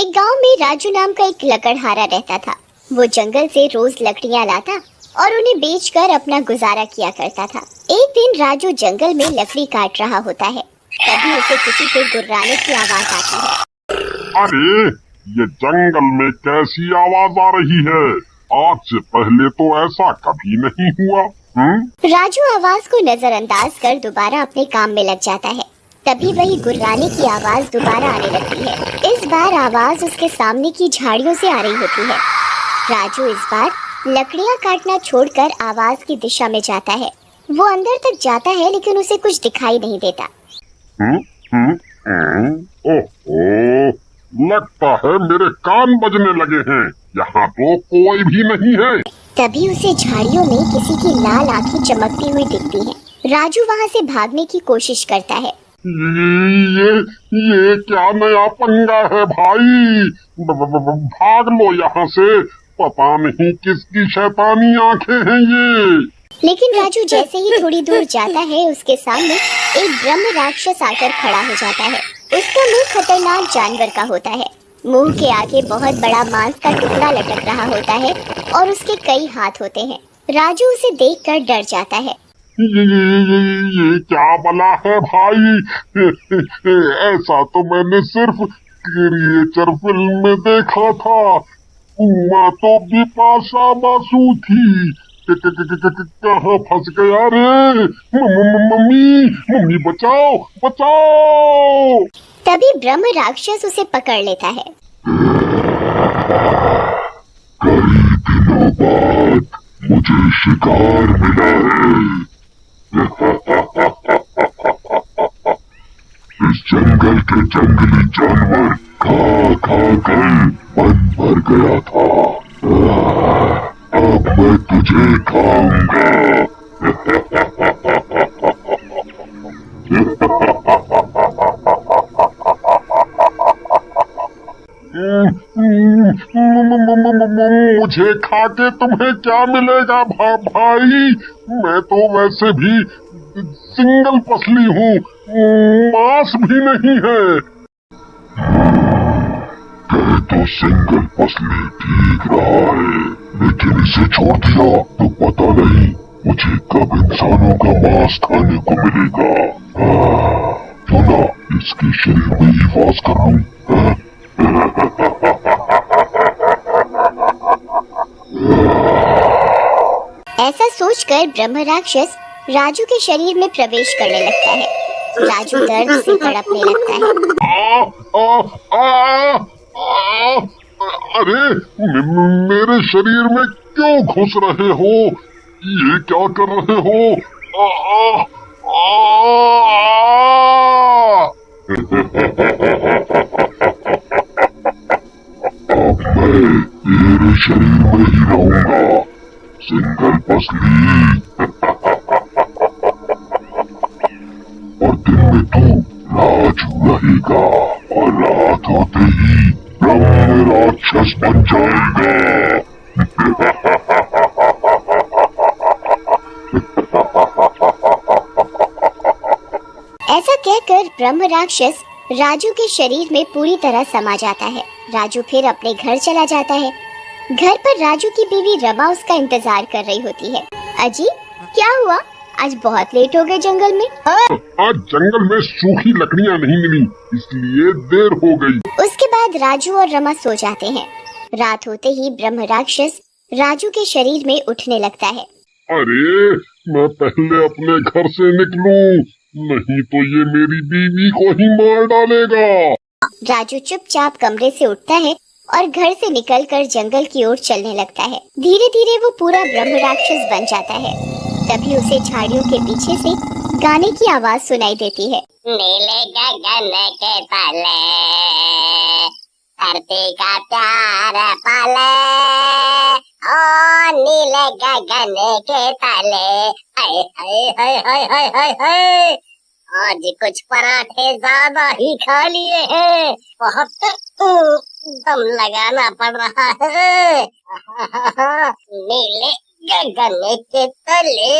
एक गांव में राजू नाम का एक लकड़हारा रहता था। वो जंगल से रोज लकड़ियां लाता और उन्हें बेचकर अपना गुजारा किया करता था। एक दिन राजू जंगल में लकड़ी काट रहा होता है, तभी उसे किसी के गुर्राने की आवाज आती है। अरे ये जंगल में कैसी आवाज आ रही है? आज से पहले तो ऐसा कभी नहीं हुआ। राजू आवाज को नजरअंदाज कर दोबारा अपने काम में लग जाता है। तभी वही गुर्राने की आवाज दोबारा आने लगती है। इस बार आवाज उसके सामने की झाड़ियों से आ रही होती है। राजू इस बार लकड़ियां काटना छोड़कर आवाज की दिशा में जाता है। वो अंदर तक जाता है लेकिन उसे कुछ दिखाई नहीं देता। ओहो, लगता है मेरे कान बजने लगे हैं। यहाँ तो कोई भी नहीं है। तभी उसे झाड़ियों में किसी की लाल आंखें चमकती हुई दिखती हैं। राजू वहाँ से भागने की कोशिश करता है। ये क्या नया पंगा है भाई? भाग लो यहाँ से। पता नहीं किसकी शैतानी आंखें हैं ये। लेकिन राजू जैसे ही थोड़ी दूर जाता है, उसके सामने एक ब्रह्म राक्षस आकर खड़ा हो जाता है। उसका मुंह खतरनाक जानवर का होता है। मुंह के आगे बहुत बड़ा मांस का टुकड़ा लटक रहा होता है और उसके कई हाथ होते हैं। राजू उसे देखकर डर जाता है। ये क्या बला है भाई? ऐसा तो मैंने सिर्फ क्रिएचर फिल्म में देखा था। उमा तो बिपाशा बासु थी। कहाँ फंस गया रे? मम्मी मम्मी बचाओ बचाओ। तभी ब्रह्म राक्षस उसे पकड़ लेता है। कई दिनों बाद मुझे शिकार मिला है। इस जंगल के जंगली जानवर खा खा कर मन भर गया था। अब मैं तुझे खाऊंगा। मुझे खा के तुम्हें क्या मिलेगा भाई? मैं तो वैसे भी सिंगल पसली हूँ, मांस भी नहीं है। कहे तो सिंगल पसली ठीक रहा है, लेकिन इसे छोड़ दिया तो पता नहीं मुझे कब इंसानों का मांस खाने को मिलेगा। क्यों ना इसके शरीर में ही वास कर लूं। ऐसा सोचकर ब्रह्म राक्षस राजू के शरीर में प्रवेश करने लगता है। राजू दर्द से तड़पने लगता है। अरे मेरे शरीर में क्यों घुस रहे हो? ये क्या कर रहे हो? अब मैं तेरे शरीर में ही रहूंगा, सिंगल पसली। और दिन में तू राजू रहेगा और रात होते ही ब्रह्म राक्षस बन जाएगा। ऐसा कहकर ब्रह्म राक्षस राजू के शरीर में पूरी तरह समा जाता है। राजू फिर अपने घर चला जाता है। घर पर राजू की बीवी रमा उसका इंतजार कर रही होती है। अजी, क्या हुआ? आज बहुत लेट हो गए जंगल में। आज जंगल में सूखी लकड़ियां नहीं मिली, इसलिए देर हो गई। उसके बाद राजू और रमा सो जाते हैं। रात होते ही ब्रह्म राक्षस राजू के शरीर में उठने लगता है। अरे मैं पहले अपने घर से निकलूं, नहीं तो ये मेरी बीवी को ही मार डालेगा। राजू चुपचाप कमरे से उठता है और घर से निकलकर जंगल की ओर चलने लगता है। धीरे धीरे वो पूरा ब्रह्म राक्षस बन जाता है। तभी उसे झाड़ियों के पीछे से गाने की आवाज सुनाई देती है। नीले गगन के तले धरती का प्यार पाले, ओ नीले गगन के तले। हाय हाय हाय हाय हाय हाय हाय, आज कुछ पराठे ज्यादा ही खा लिए हैं, बहुत दम लगाना पड़ रहा है। नीले गन्ने के तले।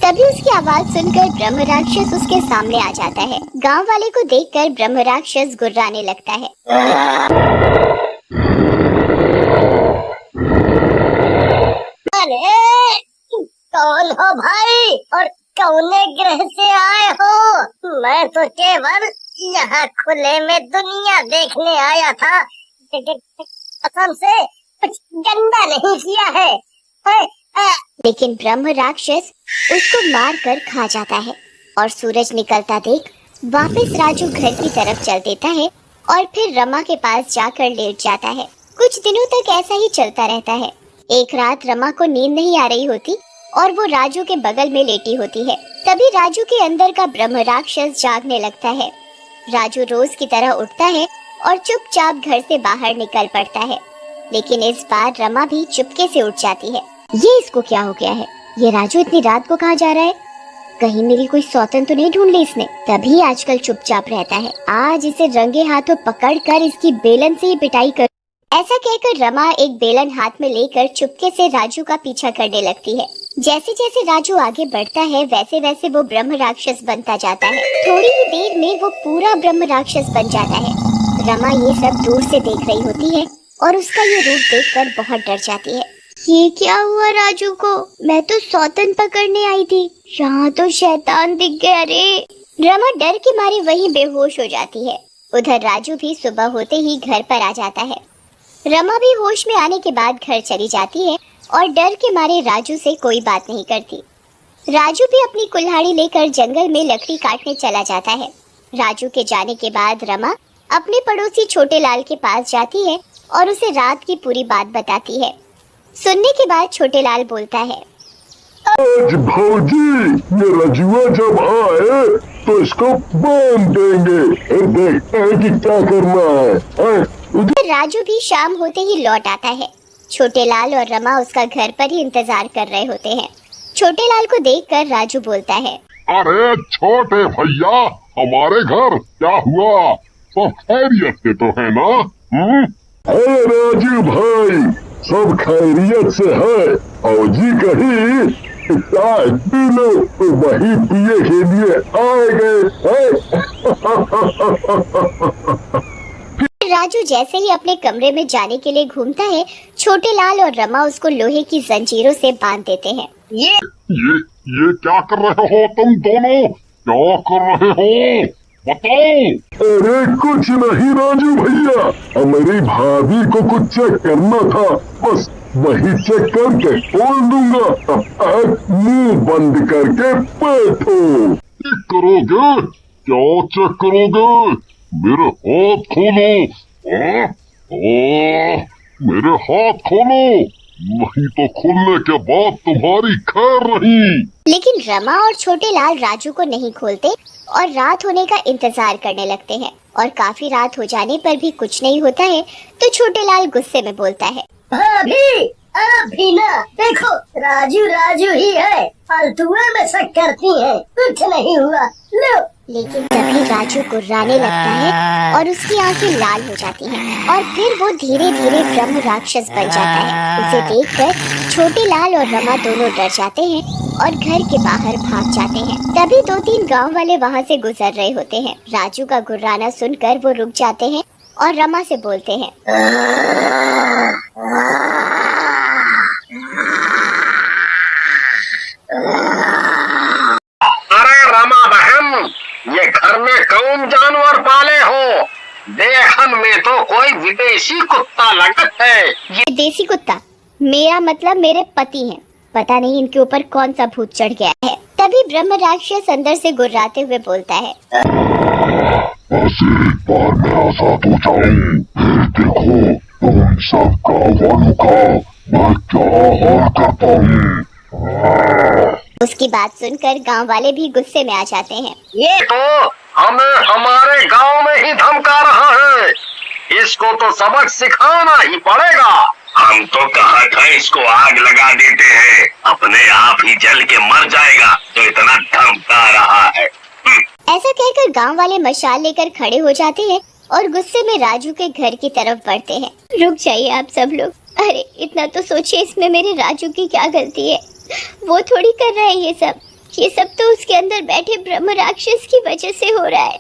तभी उसकी आवाज सुनकर ब्रह्म राक्षस उसके सामने आ जाता है। गांव वाले को देखकर ब्रह्म राक्षस गुर्राने लगता है। अरे कौन हो भाई और कौने ग्रह से आए हो? मैं तो केवल यहाँ खुले में दुनिया देखने आया था। कसम से कुछ गंदा नहीं किया है। लेकिन ब्रह्म राक्षस उसको मार कर खा जाता है और सूरज निकलता देख वापस राजू घर की तरफ चल देता है और फिर रमा के पास जाकर लेट जाता है। कुछ दिनों तक ऐसा ही चलता रहता है। एक रात रमा को नींद नहीं आ रही होती और वो राजू के बगल में लेटी होती है। तभी राजू के अंदर का ब्रह्म राक्षस जागने लगता है। राजू रोज की तरह उठता है और चुपचाप घर से बाहर निकल पड़ता है। लेकिन इस बार रमा भी चुपके से उठ जाती है। ये इसको क्या हो गया है? ये राजू इतनी रात को कहाँ जा रहा है? कहीं मेरी कोई सौतन तो नहीं ढूंढ ली इसने? तभी आजकल चुपचाप रहता है। आज इसे रंगे हाथों पकड़कर इसकी बेलन से ही पिटाई कर। ऐसा कहकर रमा एक बेलन हाथ में लेकर चुपके से राजू का पीछा करने लगती है। जैसे जैसे राजू आगे बढ़ता है वैसे वैसे वो ब्रह्म राक्षस बनता जाता है। थोड़ी ही देर में वो पूरा ब्रह्म राक्षस बन जाता है। रमा ये सब दूर से देख रही होती है और उसका ये रूप देखकर बहुत डर जाती है। ये क्या हुआ राजू को? मैं तो सौतन पकड़ने आई थी, यहाँ तो शैतान दिख गया रे। रमा डर के मारे वहीं बेहोश हो जाती है। उधर राजू भी सुबह होते ही घर पर आ जाता है। रमा भी होश में आने के बाद घर चली जाती है और डर के मारे राजू से कोई बात नहीं करती। राजू भी अपनी कुल्हाड़ी लेकर जंगल में लकड़ी काटने चला जाता है। राजू के जाने के बाद रमा अपने पड़ोसी छोटे लाल के पास जाती है और उसे रात की पूरी बात बताती है। सुनने के बाद छोटे लाल बोलता है, आज भौजी ये रजुआ जब आए तो इसको बांध देंगे। फिर देखते हैं कि क्या करना है। उधर राजू भी शाम होते ही लौट आता है। छोटे लाल और रमा उसका घर पर ही इंतजार कर रहे होते हैं। छोटे लाल को देखकर राजू बोलता है, अरे छोटे भैया, हमारे घर क्या हुआ? सब खैरियत से तो है ना? अरे राजू भाई, सब खैरियत से है। और जी कहीं चाय पी लो तो वही पिए के लिए आए गए। फिर राजू जैसे ही अपने कमरे में जाने के लिए घूमता है, छोटे लाल और रमा उसको लोहे की जंजीरों से बांध देते हैं। ये क्या कर रहे हो तुम दोनों? क्या कर रहे हो बताओ? अरे कुछ नहीं राजू भैया, मेरी भाभी को कुछ चेक करना था, बस वही चेक करके खोल दूंगा। अब मुंह बंद करके बैठो। चेक करोगे? क्या चेक करोगे? मेरे हाथ खोलो। मेरे हाथ खोलो, नहीं तो खुलने के बाद तुम्हारी खैर नहीं। लेकिन रमा और छोटे लाल राजू को नहीं खोलते और रात होने का इंतजार करने लगते हैं। और काफी रात हो जाने पर भी कुछ नहीं होता है तो छोटे लाल गुस्से में बोलता है, अभी ना देखो, राजू राजू ही है, फालतुए में शक करती है, कुछ नहीं हुआ लो। लेकिन तभी राजू गुर्राने लगता है और उसकी आंखें लाल हो जाती हैं और फिर वो धीरे धीरे ब्रह्म राक्षस बन जाता है। उसे देखकर छोटे लाल और रमा दोनों डर जाते हैं और घर के बाहर भाग जाते हैं। तभी 2-3 गांव वाले वहां से गुजर रहे होते हैं। राजू का गुर्राना सुनकर वो रुक जाते हैं और रमा से बोलते हैं, अरे रमा बहन, ये घर में कौन जानवर पाले हो? देखन में तो कोई विदेशी कुत्ता लगता है। ये देसी कुत्ता? मेरा मतलब मेरे पति हैं। पता नहीं इनके ऊपर कौन सा भूत चढ़ गया है। तभी ब्रह्म राक्षस अंदर से गुर्राते हुए बोलता है, बस एक बार मैं आजाद हो जाऊं, फिर देखो तुम सब गाँव वालों का मैं क्या हाल करता हूँ। उसकी बात सुनकर गांव वाले भी गुस्से में आ जाते हैं। ये तो हमें हमारे गांव में ही धमका रहा है, इसको तो सबक सिखाना ही पड़ेगा। हम तो कहा था इसको आग लगा देते हैं, अपने आप ही जल के मर जाएगा, तो इतना धमका रहा है। ऐसा कहकर गांव वाले मशाल लेकर खड़े हो जाते हैं और गुस्से में राजू के घर की तरफ बढ़ते हैं। रुक जाइए आप सब लोग, अरे इतना तो सोचिए, इसमें मेरे राजू की क्या गलती है? वो थोड़ी कर रहा है ये सब तो उसके अंदर बैठे ब्रह्म राक्षस की वजह से हो रहा है।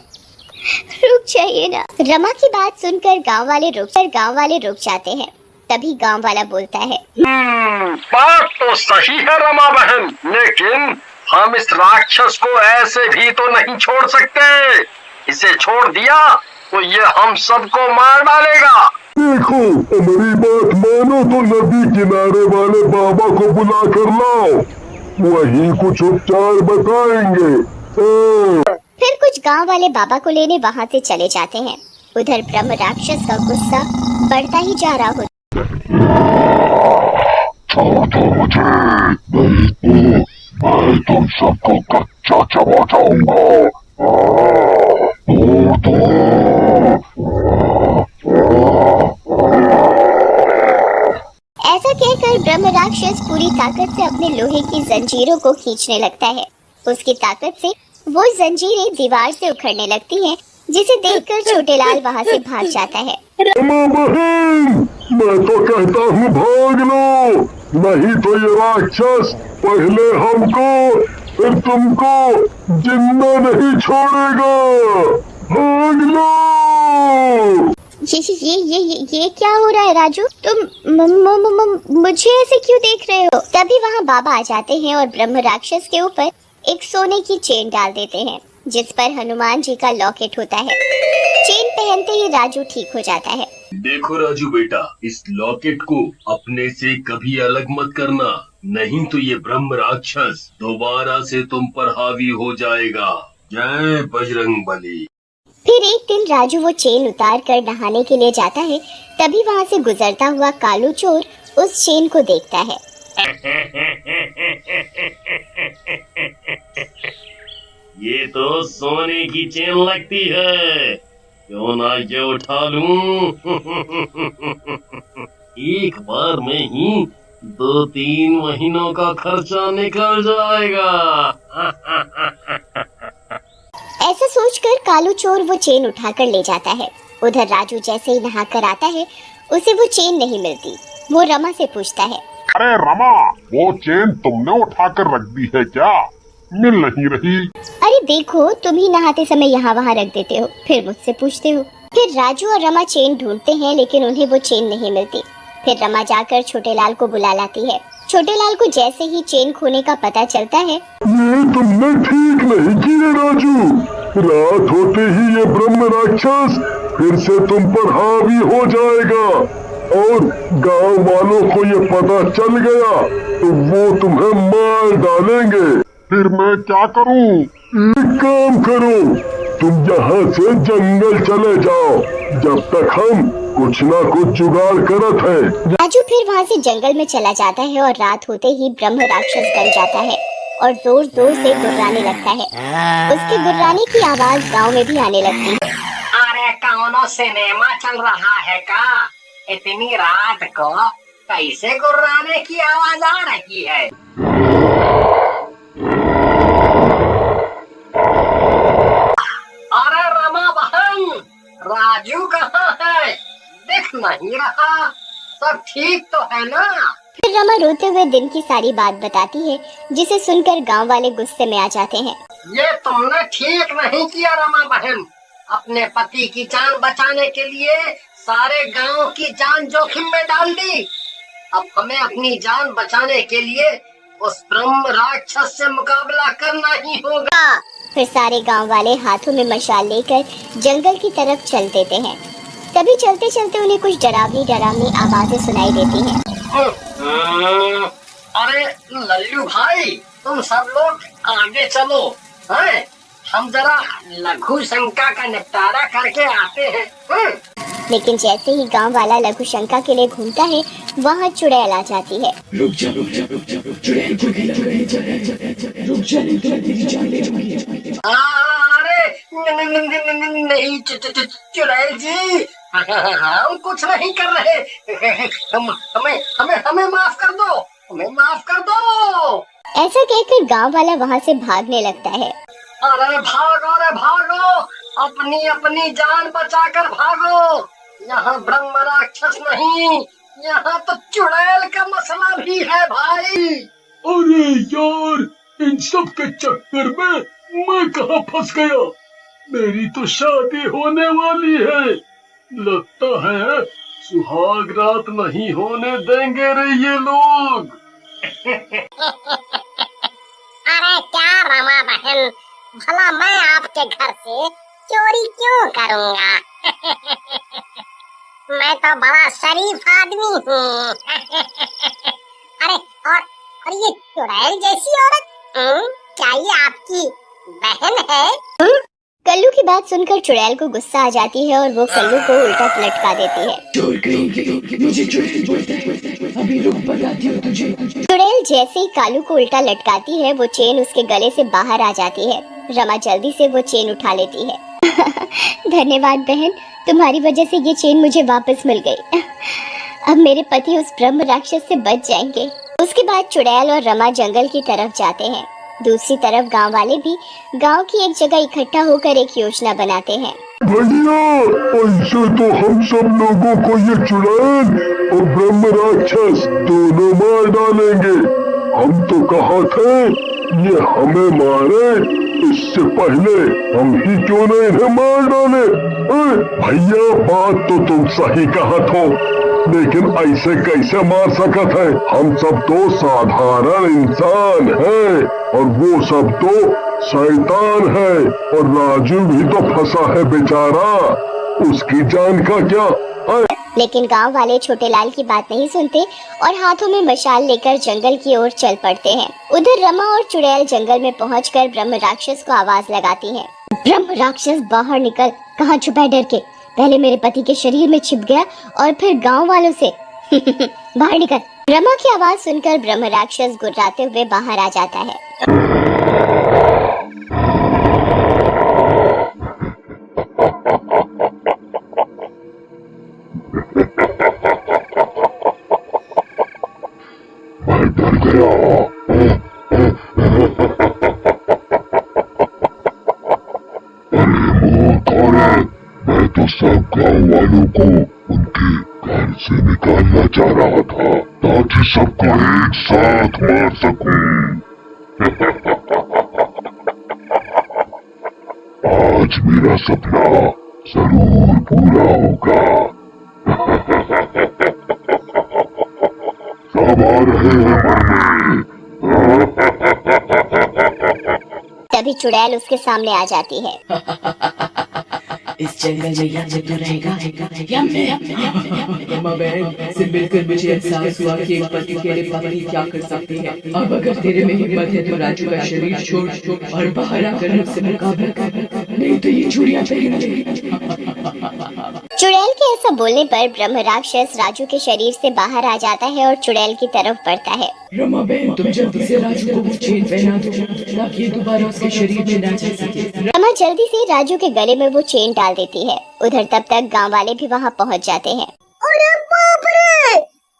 रुक जाइए ना। रमा की बात सुनकर गांव वाले रुक जाते हैं। तभी गांव वाला बोलता है, बात तो सही है रमा बहन, लेकिन हम इस राक्षस को ऐसे भी तो नहीं छोड़ सकते। इसे छोड़ दिया तो ये हम सबको मार डालेगा। देखो, हमारी बात मानो तो नदी किनारे वाले बाबा को बुला कर लाओ, वही कुछ उपचार बताएंगे। फिर कुछ गांव वाले बाबा को लेने वहां से चले जाते हैं। उधर ब्रह्म राक्षस का गुस्सा बढ़ता ही जा रहा होता। छोड़ दो मुझे, नहीं तो मैं तुम सबको कच्चा चबा जाऊंगा। छोड़ दो। ऐसा कहकर ब्रह्म राक्षस पूरी ताकत से अपने लोहे की जंजीरों को खींचने लगता है। उसकी ताकत से वो जंजीरें दीवार से उखड़ने लगती हैं, जिसे देखकर छोटेलाल वहां से भाग जाता है। रमा बहन, मैं तो कहता हूँ भाग लो, नहीं तो ये राक्षस पहले हमको फिर तुमको जिंदा नहीं छोड़ेगा। भाग लो। ये क्या हो रहा है राजू? तुम मुझे ऐसे क्यों देख रहे हो? तभी वहाँ बाबा आ जाते हैं और ब्रह्म राक्षस के ऊपर एक सोने की चेन डाल देते हैं, जिस पर हनुमान जी का लॉकेट होता है। चेन पहनते ही राजू ठीक हो जाता है। देखो राजू बेटा, इस लॉकेट को अपने से कभी अलग मत करना, नहीं तो ये ब्रह्म राक्षस दोबारा से तुम पर हावी हो जाएगा। जय बजरंग बली। फिर एक दिन राजू वो चेन उतार कर नहाने के लिए जाता है। तभी वहाँ से गुजरता हुआ कालू चोर उस चेन को देखता है। ये तो सोने की चेन लगती है, क्यों ना ये उठा लूं? एक बार में ही 2-3 महीनों का खर्चा निकल जाएगा। ऐसा सोचकर कालू चोर वो चेन उठाकर ले जाता है। उधर राजू जैसे ही नहा कर आता है, उसे वो चेन नहीं मिलती। वो रमा से पूछता है, अरे रमा, वो चेन तुमने उठाकर रख दी है क्या? मिल नहीं रही। अरे देखो, तुम ही नहाते समय यहाँ वहाँ रख देते हो, फिर मुझसे पूछते हो। फिर राजू और रमा चेन ढूंढते हैं, लेकिन उन्हें वो चेन नहीं मिलती। फिर रमा जाकर छोटेलाल को बुला लाती है। छोटेलाल को जैसे ही चेन खोने का पता चलता है, ये तुमने ठीक नहीं किया राजू। रात होते ही ये ब्रह्म राक्षस फिर से तुम पर हावी हो जाएगा, और गांव वालों को ये पता चल गया तो वो तुम्हें मार डालेंगे। फिर मैं क्या करूं? एक काम करो, तुम यहाँ से जंगल चले जाओ, जब तक हम कुछ ना कुछ जुगाड़ करत है। राजू फिर वहाँ से जंगल में चला जाता है और रात होते ही ब्रह्म राक्षस बन जाता है और जोर जोर से गुर्राने लगता है। उसके गुर्राने की आवाज गांव में भी आने लगती है। अरे कौनो सिनेमा चल रहा है का? इतनी रात को कैसे गुर्राने की आवाज आ रही है? अरे रमा बहन, राजू कहाँ है? दिख नहीं रहा। सब ठीक तो है ना? फिर रमा रोते हुए दिन की सारी बात बताती है, जिसे सुनकर गांव वाले गुस्से में आ जाते हैं। ये तुमने ठीक नहीं किया रमा बहन। अपने पति की जान बचाने के लिए सारे गांव की जान जोखिम में डाल दी। अब हमें अपनी जान बचाने के लिए उस ब्रह्म राक्षस से मुकाबला करना ही होगा। फिर सारे गांव वाले हाथों में मशाल लेकर जंगल की तरफ चल देते हैं। तभी चलते चलते उन्हें कुछ डरावनी डरावनी आवाजें सुनाई देती हैं। अरे लल्लू भाई, तुम सब लोग आगे चलो, हैं? हम जरा लघु शंका का निपटारा करके आते हैं। लेकिन जैसे ही गांव वाला लघु शंका के लिए घूमता है, वहाँ चुड़ैल आ जाती है। रुक जा चुड़ैल को गिला रुक जा अरे नहीं चुड़ैल जी, हम कुछ नहीं कर रहे। हमें माफ कर दो, हमें माफ कर दो। ऐसा कहकर गांव वाला वहाँ से भागने लगता है। अरे भागो, अपनी अपनी जान बचाकर भागो। यहाँ ब्रह्म राक्षस नहीं, यहाँ तो चुड़ैल का मसला भी है भाई। अरे यार, इन सब के चक्कर में मैं कहाँ फंस गया। मेरी तो शादी होने वाली है। लगता है सुहाग रात नहीं होने देंगे रे ये लोग। अरे क्या रमा बहन, भला मैं आपके घर से चोरी क्यों करूँगा? मैं तो बड़ा शरीफ आदमी हूँ। अरे और ये चुड़ैल जैसी औरत, क्या ये आपकी बहन है? कल्लू की बात सुनकर चुड़ैल को गुस्सा आ जाती है और वो कल्लू को उल्टा लटका देती है। चोर कहीं मुझे चुड़ैल बोलता है, अभी रुक बताती हूँ तुझे। चुड़ैल जैसे ही कालू को उल्टा लटकाती है वो चेन उसके गले से बाहर आ जाती है। रमा जल्दी से वो चेन उठा लेती है। धन्यवाद बहन, तुम्हारी वजह से ये चेन मुझे वापस मिल गई। अब मेरे पति उस ब्रह्म राक्षस से बच जाएंगे। उसके बाद चुड़ैल और रमा जंगल की तरफ जाते हैं। दूसरी तरफ गांव वाले भी गांव की एक जगह इकट्ठा होकर एक योजना बनाते हैं। भैया, ऐसे तो हम सब लोगों को ये चुड़ैल और ब्रह्म राक्षस दोनों मार डालेंगे। हम तो कहा थे ये हमें मारे, इससे पहले हम ही क्यों न इन्हें मार डाले। भैया, बात तो तुम सही कहा था, लेकिन ऐसे कैसे मार सकत है? हम सब तो साधारण इंसान हैं और वो सब तो शैतान है। और राजू भी तो फंसा है बेचारा, उसकी जान का क्या? लेकिन गांव वाले छोटे लाल की बात नहीं सुनते और हाथों में मशाल लेकर जंगल की ओर चल पड़ते हैं। उधर रमा और चुड़ैल जंगल में पहुंचकर ब्रह्म राक्षस को आवाज लगाती हैं। ब्रह्म राक्षस, बाहर निकल। कहाँ छुपा है डर के? पहले मेरे पति के शरीर में छिप गया और फिर गांव वालों से। बाहर निकल। रमा की आवाज सुनकर ब्रह्म राक्षस गुर्राते हुए बाहर आ जाता है। मैं डर गया। अरे मौत औरत, मैं तो सब गाँव वालों को उनके घर से निकालना चाह रहा था ताकि सबको एक साथ मार सकूं। आज मेरा सपना जरूर पूरा होगा। सब आ रहे हैं मरने। तभी चुड़ैल उसके सामने आ जाती है। इस जंगल में यम तो रहेगा। रमा बहन से मिलकर मुझे एहसास हुआ कि एक पति के लिए पत्नी क्या कर सकती है। अब अगर तेरे में हिम्मत है तो राजू का शरीर छोड़ और बाहर आकर मुझसे मुकाबला कर, नहीं तो ये चूड़ियां पहन ले। चुड़ैल के ऐसा बोलने पर ब्रह्म राक्षस राजू के शरीर से बाहर आ जाता है और चुड़ैल की तरफ बढ़ता है। रमा बहन, तुम जल्दी से राजू को वो चेन पहना दो ताकि ये दोबारा उसके शरीर में ना जा सके। रमा जल्दी से राजू के गले में वो चेन डाल देती है। उधर तब तक गांव वाले भी वहां पहुंच जाते हैं। अरे बाप रे,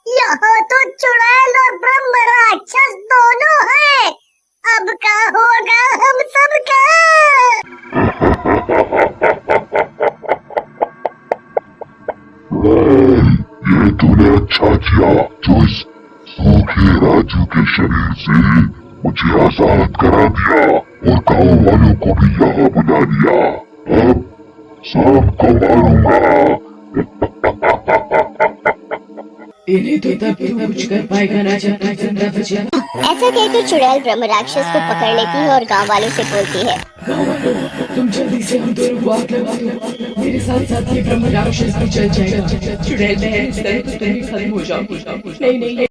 यहाँ तो चुड़ैल और ब्रह्म राक्षस दोनों हैं। अब क्या होगा हम सबका? ये तूने अच्छा किया जो इस सूखे राजू के शरीर से मुझे आजाद करा दिया और गाँव वालों को भी यहाँ बुला लिया। अब सबको मारूंगा। इन्हें तो तब तू कुछ कर पाएगा ना जब तक जिंदा बचा। ऐसा कहकर चुड़ैल ब्रह्म राक्षस को पकड़ लेती है और गांव वालों से बोलती है, गाँव वालों, तुम जल्दी से हम दोनों को आग लगा दो। मेरे साथ साथ ये ब्रह्म राक्षस भी चल जाएगा। चुड़ैल बहन, इस तरह तो तुम भी खत्म हो जाओगी। नहीं नहीं